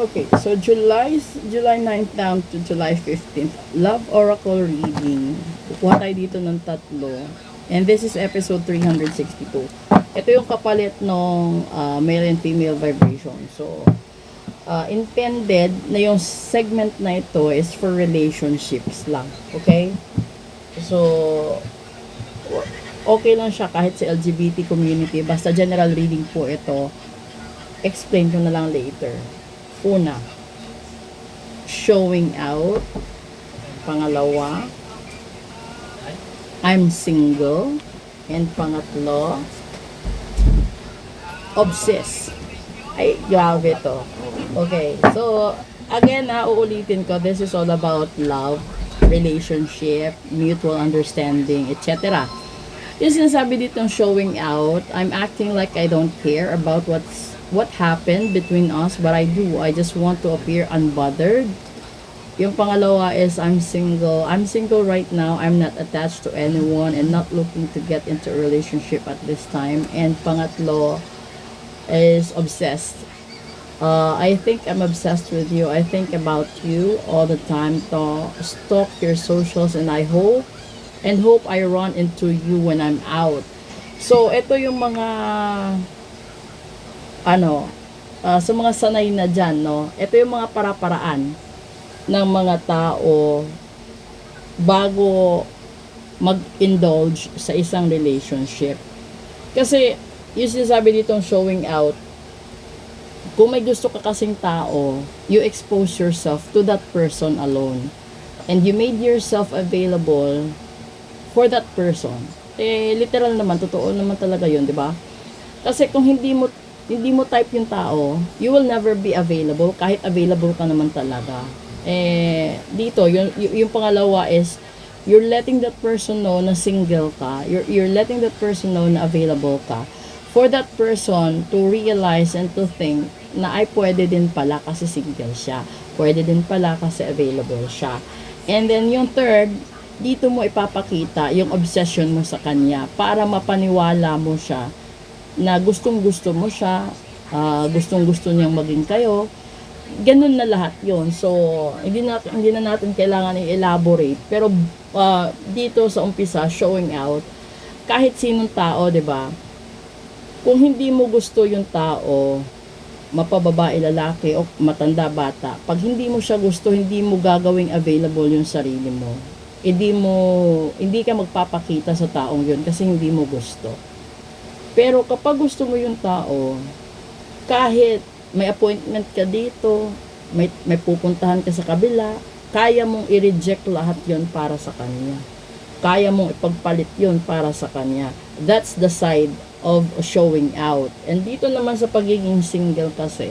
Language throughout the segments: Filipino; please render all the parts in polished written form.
Okay, so July 9th down to July 15th. Love Oracle Reading. Kukuha tayo dito ng tatlo. And this is episode 362. Ito yung kapalit ng male and female vibration. So, intended na yung segment na ito is for relationships lang. Okay? So, okay lang siya kahit sa LGBT community. Basta general reading po ito. Explain ko na lang later. Una, showing out. Pangalawa, I'm single. And pangatlo, obsessed. Ay, grabe to. Okay, so, again uulitin ko, this is all about love, relationship, mutual understanding, etc. Yung sinasabi ditong showing out, I'm acting like I don't care about what happened between us, but I do. I just want to appear unbothered. Yung pangalawa is I'm single. I'm single right now. I'm not attached to anyone and not looking to get into a relationship at this time. And pangatlo is obsessed. I think I'm obsessed with you. I think about you all the time. To stalk your socials, and I hope I run into you when I'm out. So, ito yung mga sa mga sanay na dyan, no? Ito yung mga para-paraan ng mga tao bago mag-indulge sa isang relationship. Kasi, yung sinasabi ditong showing out, kung may gusto ka kasing tao, you expose yourself to that person alone. And you made yourself available for that person. Literal naman, totoo naman talaga yun, di ba? Kasi kung hindi mo type yung tao, you will never be available kahit available ka naman talaga. Dito, yung pangalawa is, you're letting that person know na single ka. You're letting that person know na available ka. For that person to realize and to think na ay pwede din pala kasi single siya. Pwede din pala kasi available siya. And then yung third, dito mo ipapakita yung obsession mo sa kanya para mapaniwala mo siya na gustong-gusto mo siya, gustong-gusto niyang maging kayo. Ganun na lahat yon. So, hindi na natin kailangan i-elaborate. Pero, dito sa umpisa, showing out, kahit sinong tao, 'di ba? Kung hindi mo gusto yung tao, mapababae, lalaki, o matanda, bata, pag hindi mo siya gusto, hindi mo gagawing available yung sarili mo. Hindi ka magpapakita sa taong yun kasi hindi mo gusto. Pero kapag gusto mo yung tao, kahit may appointment ka dito, may pupuntahan ka sa kabila, kaya mong i-reject lahat yon para sa kanya. Kaya mong ipagpalit yon para sa kanya. That's the side of showing out. And dito naman sa pagiging single kasi,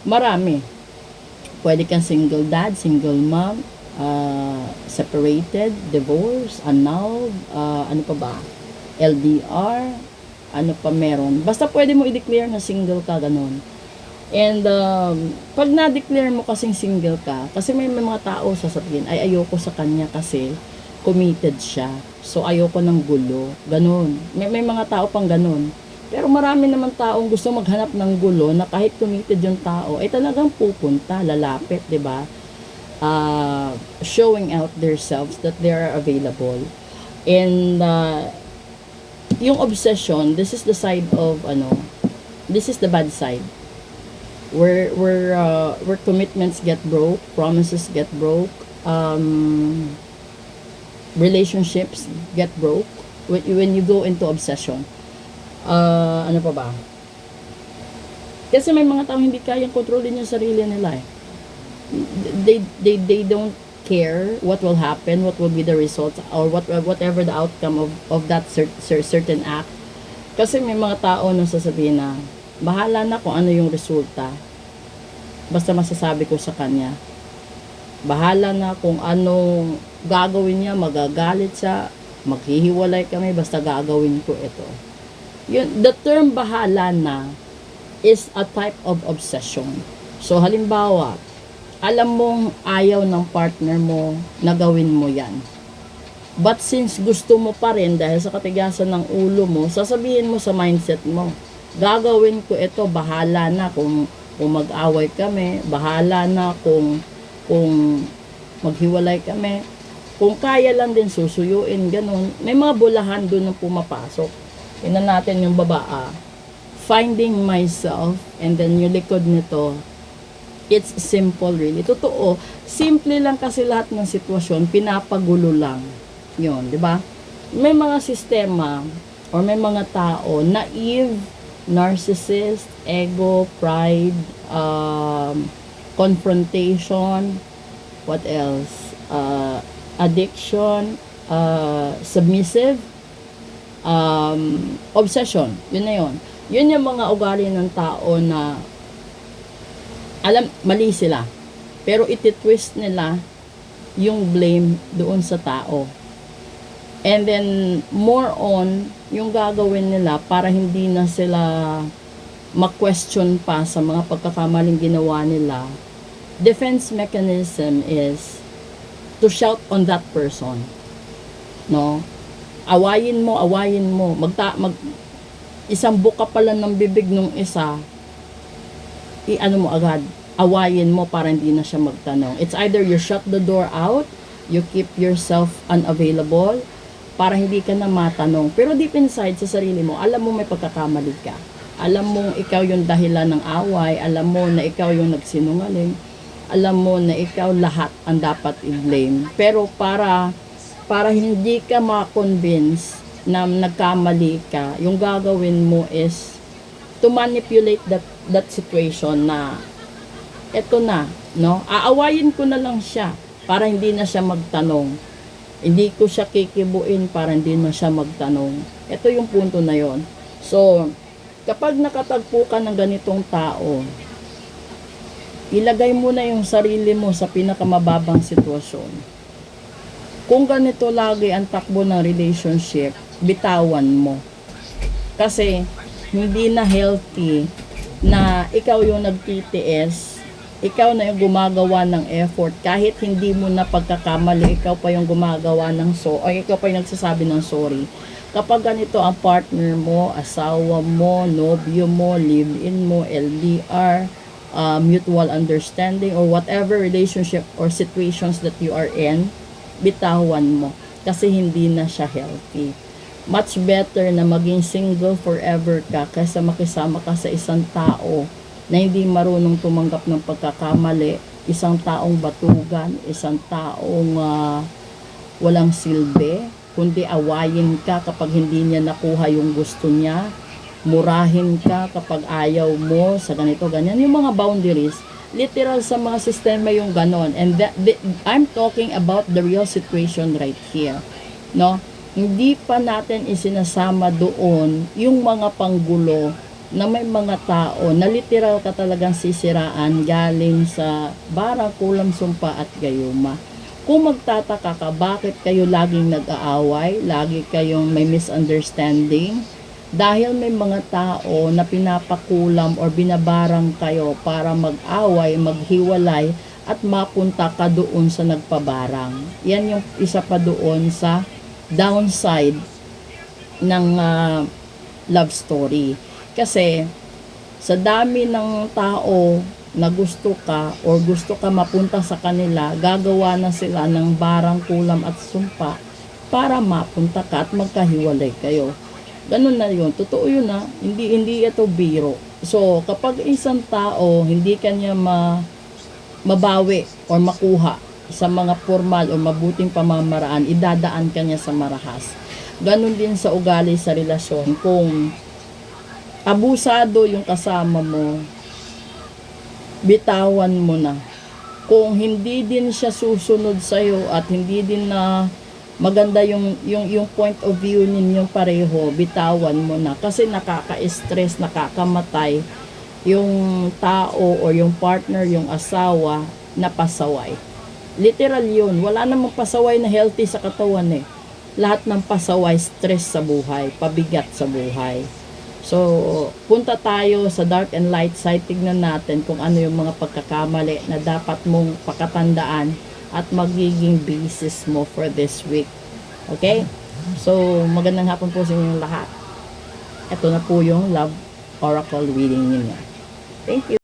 marami. Pwede kang single dad, single mom, separated, divorce, annulled, ano pa ba? LDR, ano pa meron. Basta pwede mo i-declare na single ka, ganun. And, pag na-declare mo kasing single ka, kasi may mga tao sasabihin, ay ayoko sa kanya kasi committed siya. So, ayoko ng gulo. Ganun. May mga tao pang ganun. Pero marami naman taong gusto maghanap ng gulo na kahit committed yung tao, ay talagang pupunta, lalapit, 'di ba? Showing out themselves that they are available. And yung obsession, this is the side of this is the bad side. Where commitments get broke, promises get broke, relationships get broke when you go into obsession. Ano pa ba? Kasi may mga tao hindi kayang kontrolin yung sarili nila eh. They don't care what will happen, what will be the result, or whatever the outcome of that certain act. Kasi may mga tao na sasabihin na, bahala na kung ano yung resulta. Basta masasabi ko sa kanya. Bahala na kung anong gagawin niya, magagalit siya, maghihiwalay kami, basta gagawin ko ito. The term bahala na is a type of obsession. So, halimbawa, alam mong ayaw ng partner mo na gawin mo yan. But since gusto mo pa rin dahil sa katigasan ng ulo mo, sasabihin mo sa mindset mo, Gagawin ko ito, bahala na kung mag-away kami, bahala na kung maghiwalay kami. Kung kaya lang din susuyuin, ganun. May mga bulahan doon na pumapasok. Tingnan natin yung baba, finding myself, and then yung likod nito, it's simple really. Totoo, simple lang kasi lahat ng sitwasyon, pinapagulo lang. Yun, di ba? May mga sistema, or may mga tao, naive, narcissist, ego, pride, confrontation, what else? Addiction, submissive, obsession. Yun na yun. Yun yung mga ugali ng tao na mali sila. Pero ititwist nila yung blame doon sa tao. And then, more on, yung gagawin nila para hindi na sila ma-question pa sa mga pagkakamaling ginawa nila. Defense mechanism is to shout on that person. No? Awayin mo. Isang buka pala ng bibig nung isa, i-ano mo agad, awayin mo para hindi na siya magtanong. It's either you shut the door out, you keep yourself unavailable, para hindi ka na matanong. Pero deep inside sa sarili mo, alam mo may pagkakamali ka. Alam mo ikaw yung dahilan ng away, alam mo na ikaw yung nagsinungaling, alam mo na ikaw lahat ang dapat i-blame. Pero para hindi ka ma-convince na nagkamali ka, yung gagawin mo is to manipulate that situation na eto na, no? Aawayin ko na lang siya para hindi na siya magtanong. Hindi ko siya kikibuin para hindi na siya magtanong. Ito yung punto na yon. So, kapag nakatagpo ka ng ganitong tao, ilagay mo na yung sarili mo sa pinakamababang sitwasyon. Kung ganito lagi ang takbo ng relationship, bitawan mo. Kasi, hindi na healthy na ikaw yung nagtitiis, ikaw na yung gumagawa ng effort, kahit hindi mo na pagkakamali, ikaw pa yung gumagawa ng ikaw pa yung nagsasabi ng sorry. Kapag ganito ang partner mo, asawa mo, nobyo mo, live-in mo, LDR, mutual understanding, or whatever relationship or situations that you are in, bitawan mo. Kasi hindi na siya healthy. Much better na maging single forever ka kaysa makisama ka sa isang tao na hindi marunong tumanggap ng pagkakamali, isang taong batugan, isang taong walang silbi, kundi awayin ka kapag hindi niya nakuha yung gusto niya, murahin ka kapag ayaw mo sa ganito, ganyan. Yung mga boundaries, literal sa mga sistema yung ganon. And I'm talking about the real situation right here. No? Hindi pa natin isinasama doon yung mga panggulo na may mga tao na literal ka talagang sisiraan galing sa barang, kulam, sumpa at gayuma. Kung magtataka ka, bakit kayo laging nag-aaway, lagi kayong may misunderstanding, dahil may mga tao na pinapakulam or binabarang kayo para mag-away, maghiwalay, at mapunta ka doon sa nagpabarang. Yan yung isa pa doon sa downside ng love story. Kasi sa dami ng tao na gusto ka or gusto ka mapunta sa kanila, gagawa na sila ng barang, kulam at sumpa para mapunta ka at magkahiwalay kayo. Ganun na yun. Totoo yun na. Hindi ito biro. So, kapag isang tao hindi kanya mabawi or makuha sa mga formal o mabuting pamamaraan, idadaan kanya sa marahas. Ganun din sa ugali sa relasyon. Kung abusado yung kasama mo, bitawan mo na. Kung hindi din siya susunod sa'yo at hindi din na maganda yung point of view ninyong pareho, bitawan mo na. Kasi nakaka-stress, nakakamatay yung tao o yung partner, yung asawa na pasaway. Literal yun. Wala namang pasaway na healthy sa katawan eh. Lahat ng pasaway, stress sa buhay, pabigat sa buhay. So, punta tayo sa dark and light side. Tignan natin kung ano yung mga pagkakamali na dapat mong pakatandaan at magiging basis mo for this week. Okay? So, magandang hapon po sa inyong lahat. Ito na po yung love oracle reading ninyo. Thank you.